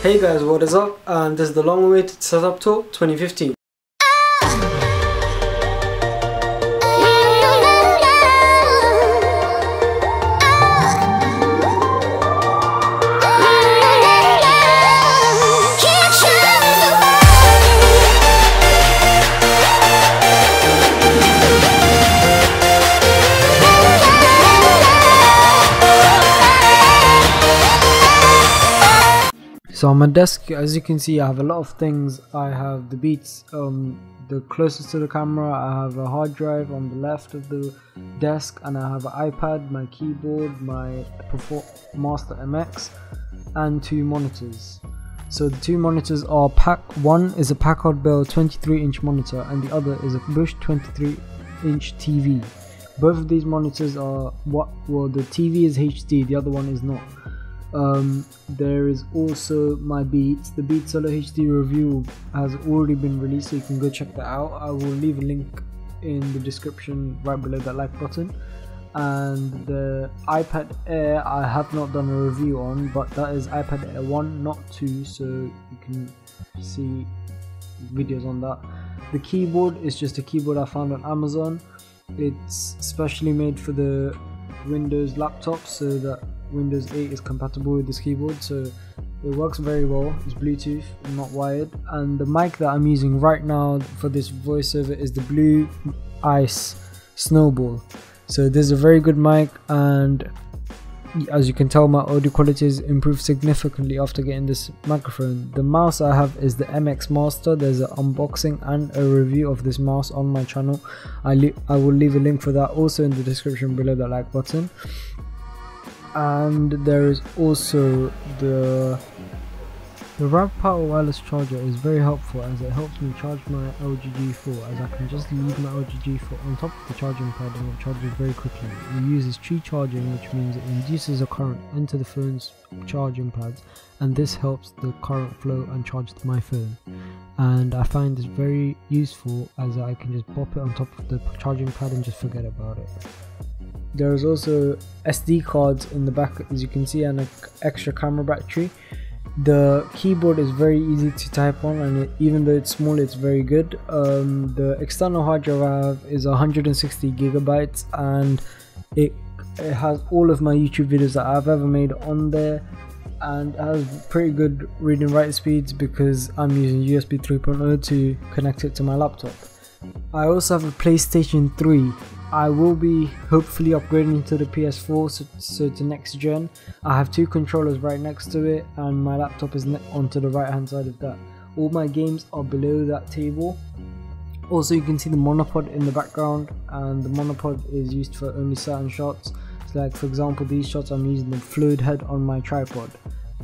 Hey guys, what is up? And this is the long-awaited setup tour 2015. So on my desk, as you can see, I have a lot of things. I have the Beats, the closest to the camera. I have a hard drive on the left of the desk, and I have an iPad, my keyboard, my Master MX, and two monitors. So the two monitors are one is a Packard Bell 23-inch monitor, and the other is a Bush 23-inch TV. Both of these monitors are the TV is HD, the other one is not. There is also my Beats. The Beats Solo HD review has already been released, so you can go check that out. I will leave a link in the description right below that like button. And the iPad Air I have not done a review on, but that is iPad Air 1, not 2, so you can see videos on that. The keyboard is just a keyboard I found on Amazon. It's specially made for the Windows laptops, so that Windows 8 is compatible with this keyboard, so it works very well. It's Bluetooth, not wired. And the mic that I'm using right now for this voiceover is the Blue Ice Snowball. So this is a very good mic, and as you can tell, my audio quality has improved significantly after getting this microphone. The mouse I have is the MX Master. There's an unboxing and a review of this mouse on my channel. I will leave a link for that also in the description below that like button. And there is also the Rapid Power wireless charger is very helpful, as it helps me charge my LG G4, as I can just leave my LG G4 on top of the charging pad and it charges very quickly. It uses tree charging, which means it induces a current into the phone's charging pads, and this helps the current flow and charge my phone. And I find this very useful, as I can just pop it on top of the charging pad and just forget about it. There is also SD cards in the back, as you can see, and an extra camera battery. The keyboard is very easy to type on, and even though it's small, it's very good. The external hard drive I have is 160 gigabytes, and it has all of my YouTube videos that I've ever made on there, and it has pretty good read and write speeds because I'm using USB 3.0 to connect it to my laptop. I also have a PlayStation 3. I will be hopefully upgrading to the PS4, so to next gen. I have two controllers right next to it, and my laptop is onto the right hand side of that. All my games are below that table. Also, you can see the monopod in the background, and the monopod is used for only certain shots. So like for example, these shots I'm using the fluid head on my tripod.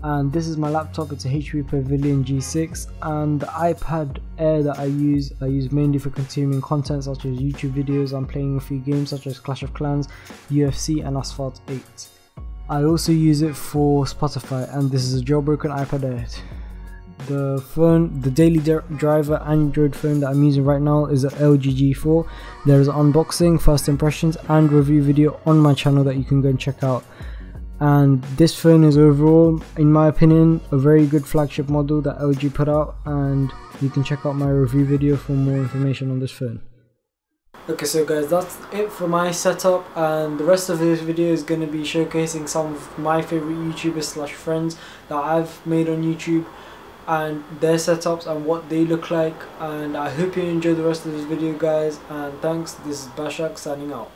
And this is my laptop. It's a HP Pavilion G6, and the iPad Air that I use mainly for consuming content such as YouTube videos. I'm playing a few games such as Clash of Clans, UFC, and Asphalt 8. I also use it for Spotify, and this is a jailbroken iPad Air. The daily driver Android phone that I'm using right now is an LG G4. There is an unboxing, first impressions, and review video on my channel that you can go and check out. And this phone is overall, in my opinion, a very good flagship model that LG put out, and you can check out my review video for more information on this phone. Okay, so guys, that's it for my setup, and the rest of this video is going to be showcasing some of my favorite YouTubers slash friends that I've made on YouTube and their setups and what they look like. And I hope you enjoy the rest of this video, guys, and thanks. This is Bashak signing out.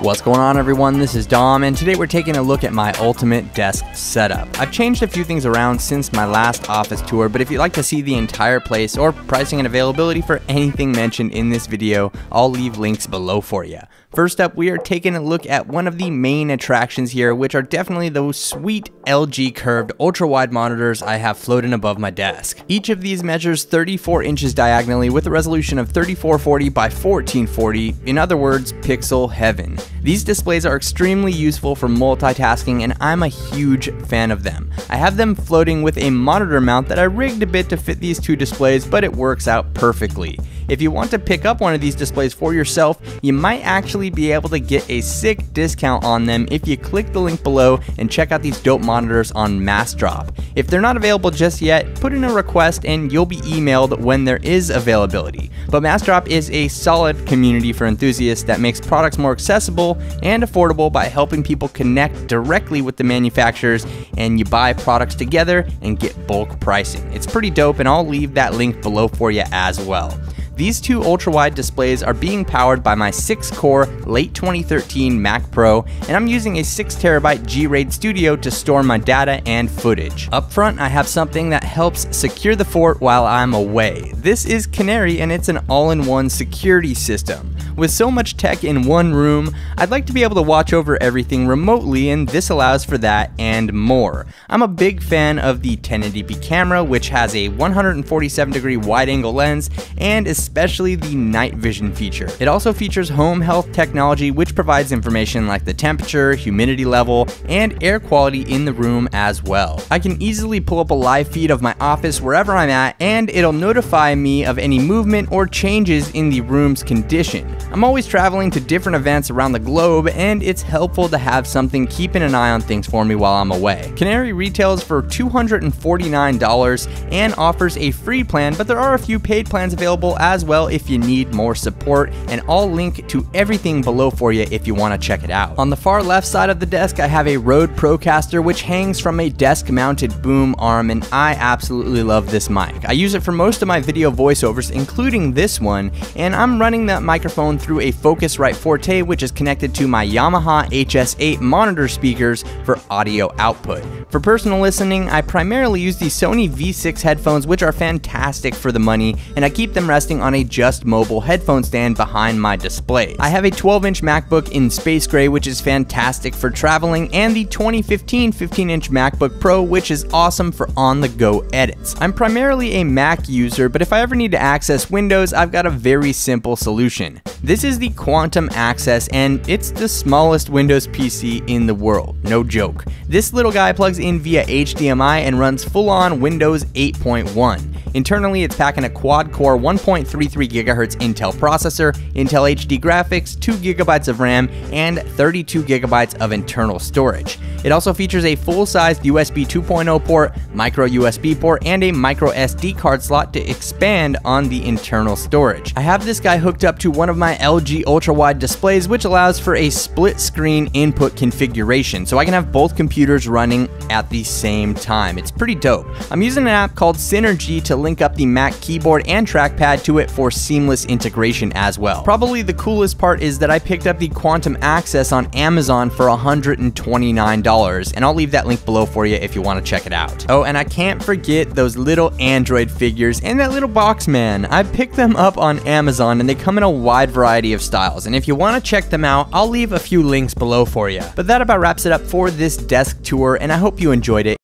What's going on, everyone? This is Dom, and today we're taking a look at my ultimate desk setup. I've changed a few things around since my last office tour, but if you'd like to see the entire place or pricing and availability for anything mentioned in this video, I'll leave links below for you. First up, we are taking a look at one of the main attractions here, which are definitely those sweet LG curved ultra-wide monitors I have floating above my desk. Each of these measures 34 inches diagonally with a resolution of 3440 by 1440, in other words, pixel heaven. These displays are extremely useful for multitasking, and I'm a huge fan of them. I have them floating with a monitor mount that I rigged a bit to fit these two displays, but it works out perfectly. If you want to pick up one of these displays for yourself, you might actually be able to get a sick discount on them if you click the link below and check out these dope monitors on Massdrop. If they're not available just yet, put in a request and you'll be emailed when there is availability. But Massdrop is a solid community for enthusiasts that makes products more accessible and affordable by helping people connect directly with the manufacturers, and you buy products together and get bulk pricing. It's pretty dope, and I'll leave that link below for you as well. These two ultra-wide displays are being powered by my 6-core late 2013 Mac Pro, and I'm using a 6TB G-RAID Studio to store my data and footage. Up front, I have something that helps secure the fort while I'm away. This is Canary, and it's an all-in-one security system. With so much tech in one room, I'd like to be able to watch over everything remotely, and this allows for that and more. I'm a big fan of the 1080p camera, which has a 147-degree wide-angle lens, and especially the night vision feature. It also features home health technology, which provides information like the temperature, humidity level, and air quality in the room as well. I can easily pull up a live feed of my office wherever I'm at, and it'll notify me of any movement or changes in the room's condition. I'm always traveling to different events around the globe, and it's helpful to have something keeping an eye on things for me while I'm away. Canary retails for $249 and offers a free plan, but there are a few paid plans available as well if you need more support, and I'll link to everything below for you if you want to check it out. On the far left side of the desk, I have a Rode Procaster, which hangs from a desk-mounted boom arm, and I absolutely love this mic. I use it for most of my video voiceovers, including this one, and I'm running that microphone through a Focusrite Forte, which is connected to my Yamaha HS8 monitor speakers for audio output. For personal listening, I primarily use the Sony V6 headphones, which are fantastic for the money, and I keep them resting on a Just Mobile headphone stand behind my display. I have a 12-inch MacBook in space gray, which is fantastic for traveling, and the 2015 15-inch MacBook Pro, which is awesome for on-the-go edits. I'm primarily a Mac user, but if I ever need to access Windows, I've got a very simple solution. This is the Quantum Access, and it's the smallest Windows PC in the world, no joke. This little guy plugs in via HDMI and runs full-on Windows 8.1. Internally, it's packing a quad-core 1.33 GHz Intel processor, Intel HD graphics, 2 GB of RAM, and 32 GB of internal storage. It also features a full-sized USB 2.0 port, micro USB port, and a micro SD card slot to expand on the internal storage. I have this guy hooked up to one of my LG ultra-wide displays, which allows for a split-screen input configuration, so I can have both computers running at the same time. It's pretty dope. I'm using an app called Synergy to link up the Mac keyboard and trackpad to it for seamless integration as well. Probably the coolest part is that I picked up the Quantum Access on Amazon for $129, and I'll leave that link below for you if you want to check it out. Oh, and I can't forget those little Android figures and that little box man. I picked them up on Amazon, and they come in a wide variety of styles, and if you want to check them out, I'll leave a few links below for you. But that about wraps it up for this desk tour, and I hope you enjoyed it.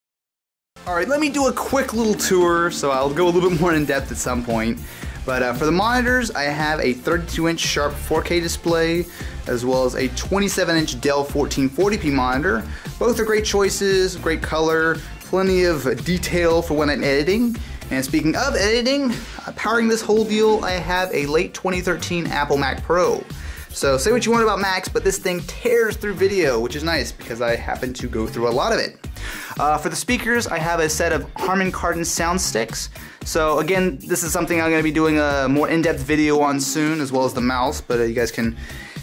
Alright, let me do a quick little tour, so I'll go a little bit more in depth at some point. But for the monitors, I have a 32-inch Sharp 4K display, as well as a 27-inch Dell 1440p monitor. Both are great choices, great color, plenty of detail for when I'm editing. And speaking of editing, powering this whole deal, I have a late 2013 Apple Mac Pro. So say what you want about Macs, but this thing tears through video, which is nice because I happen to go through a lot of it. For the speakers, I have a set of Harman Kardon sound sticks. So again, this is something I'm going to be doing a more in-depth video on soon, as well as the mouse, but you guys can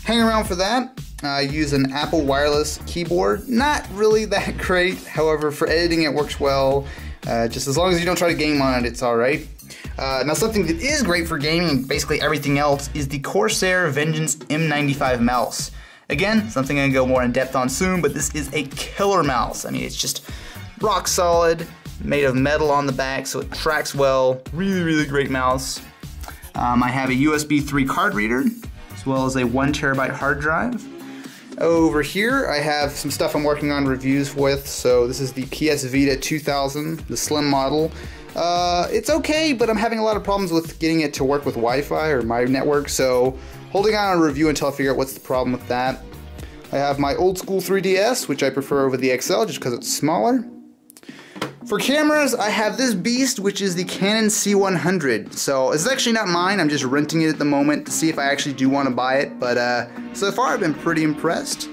hang around for that. I use an Apple wireless keyboard. Not really that great, however, for editing it works well. Just as long as you don't try to game on it, it's alright. Now something that is great for gaming and basically everything else is the Corsair Vengeance M95 mouse. Again, something I'm gonna go more in depth on soon, but this is a killer mouse. I mean, it's just rock solid, made of metal on the back, so it tracks well. Really, really great mouse. I have a USB 3 card reader, as well as a 1 terabyte hard drive. Over here, I have some stuff I'm working on reviews with. So this is the PS Vita 2000, the slim model. It's okay, but I'm having a lot of problems with getting it to work with Wi-Fi or my network, so holding on a review until I figure out what's the problem with that. I have my old school 3DS, which I prefer over the XL just because it's smaller. For cameras, I have this beast, which is the Canon C100. So it's actually not mine, I'm just renting it at the moment to see if I actually do want to buy it, but so far I've been pretty impressed.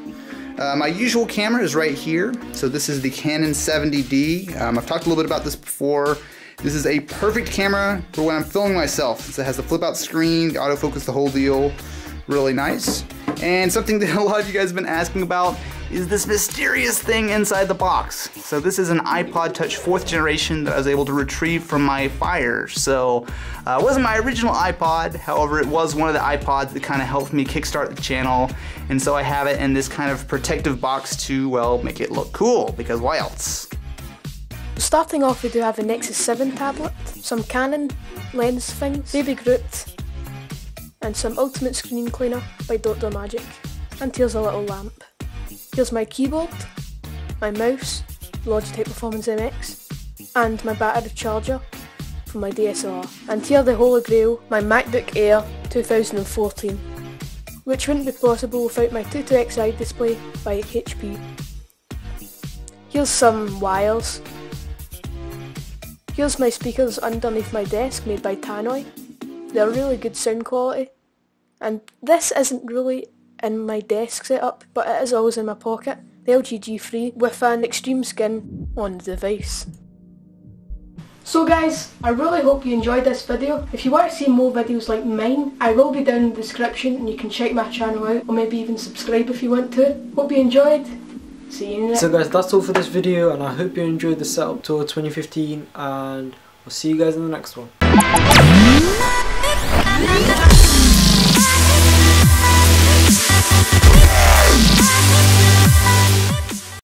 My usual camera is right here. So this is the Canon 70D. I've talked a little bit about this before. This is a perfect camera for when I'm filming myself, since it has the flip out screen, the autofocus, the whole deal. Really nice. And something that a lot of you guys have been asking about is this mysterious thing inside the box. So this is an iPod Touch 4th generation that I was able to retrieve from my Fire. So it wasn't my original iPod, however it was one of the iPods that kind of helped me kickstart the channel, and so I have it in this kind of protective box to, well, make it look cool, because why else? Starting off, we do have a Nexus 7 tablet, some Canon lens things, Baby Groot, and some Ultimate Screen Cleaner by Dr. Magic. And here's a little lamp. Here's my keyboard, my mouse, Logitech Performance MX, and my battery charger for my DSLR. And here the Holy Grail, my MacBook Air 2014, which wouldn't be possible without my 22xi display by HP. Here's some wires. Here's my speakers underneath my desk made by Tannoy. They're really good sound quality. And this isn't really in my desk setup, but it is always in my pocket. The LG G3 with an extreme skin on the device. So guys, I really hope you enjoyed this video. If you want to see more videos like mine, I will be down in the description and you can check my channel out, or maybe even subscribe if you want to. Hope you enjoyed. See you in the next. So guys, that's all for this video, and I hope you enjoyed the setup tour 2015, and I'll see you guys in the next one.